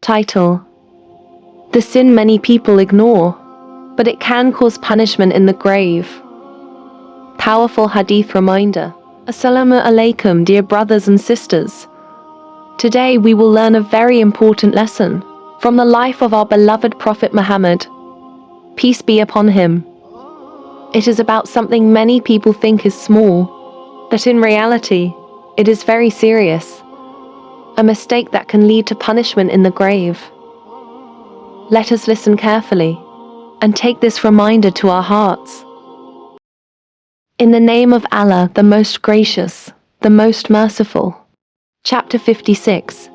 Title: The sin many people ignore, but it can cause punishment in the grave. Powerful Hadith reminder. Assalamu alaikum, dear brothers and sisters. Today we will learn a very important lesson from the life of our beloved Prophet Muhammad. Peace be upon him. It is about something many people think is small, but in reality, it is very serious. A mistake that can lead to punishment in the grave. Let us listen carefully and take this reminder to our hearts. In the name of Allah, the most gracious, the most merciful. Chapter 56.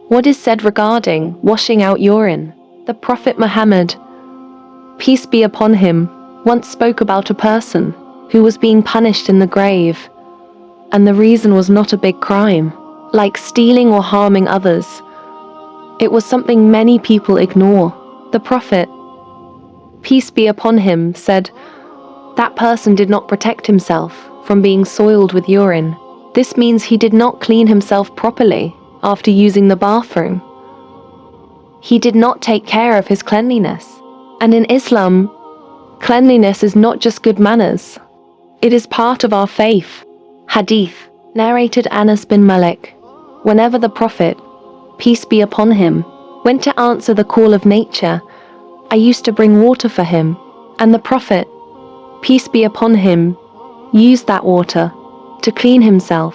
What is said regarding washing out urine? The Prophet Muhammad, peace be upon him, once spoke about a person who was being punished in the grave, and the reason was not a big crime, like stealing or harming others. It was something many people ignore. The Prophet, peace be upon him, said, that person did not protect himself from being soiled with urine. This means he did not clean himself properly after using the bathroom. He did not take care of his cleanliness. And in Islam, cleanliness is not just good manners. It is part of our faith. Hadith, narrated Anas bin Malik. Whenever the Prophet, peace be upon him, went to answer the call of nature, I used to bring water for him, and the Prophet, peace be upon him, used that water to clean himself.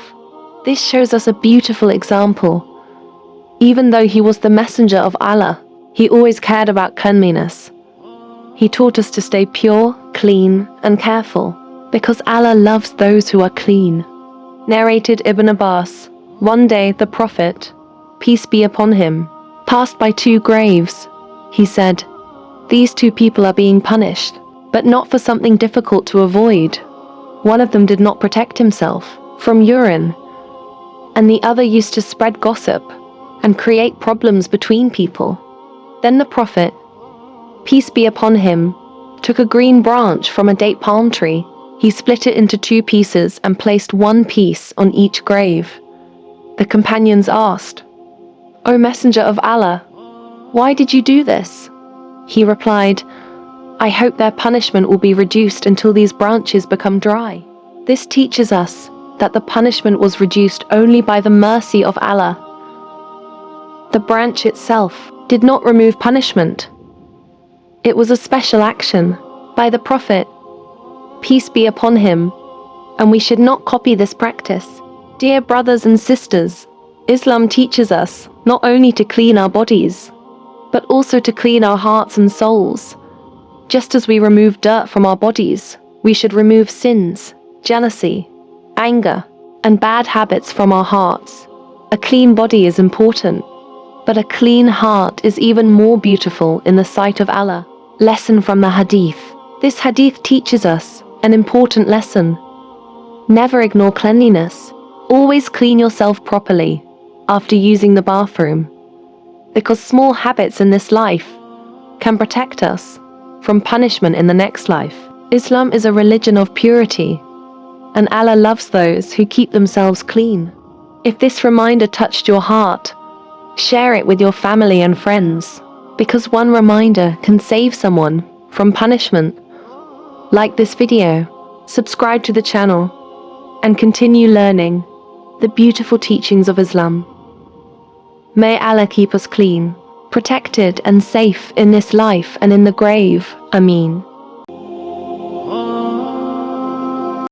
This shows us a beautiful example. Even though he was the messenger of Allah, he always cared about cleanliness. He taught us to stay pure, clean, and careful, because Allah loves those who are clean. Narrated Ibn Abbas, one day the Prophet, peace be upon him, passed by two graves. He said, these two people are being punished, but not for something difficult to avoid. One of them did not protect himself from urine, and the other used to spread gossip and create problems between people. Then the Prophet, peace be upon him, took a green branch from a date palm tree. He split it into two pieces and placed one piece on each grave. The companions asked, O Messenger of Allah, why did you do this? He replied, I hope their punishment will be reduced until these branches become dry. This teaches us that the punishment was reduced only by the mercy of Allah. The branch itself did not remove punishment. It was a special action by the Prophet, peace be upon him, and we should not copy this practice. Dear brothers and sisters, Islam teaches us not only to clean our bodies, but also to clean our hearts and souls. Just as we remove dirt from our bodies, we should remove sins, jealousy, anger, and bad habits from our hearts. A clean body is important, but a clean heart is even more beautiful in the sight of Allah. Lesson from the Hadith. This Hadith teaches us an important lesson. Never ignore cleanliness. Always clean yourself properly after using the bathroom, because small habits in this life can protect us from punishment in the next life. Islam is a religion of purity, and Allah loves those who keep themselves clean. If this reminder touched your heart, share it with your family and friends, because one reminder can save someone from punishment. Like this video, subscribe to the channel, and continue learning the beautiful teachings of Islam. May Allah keep us clean, protected and safe in this life and in the grave. Ameen.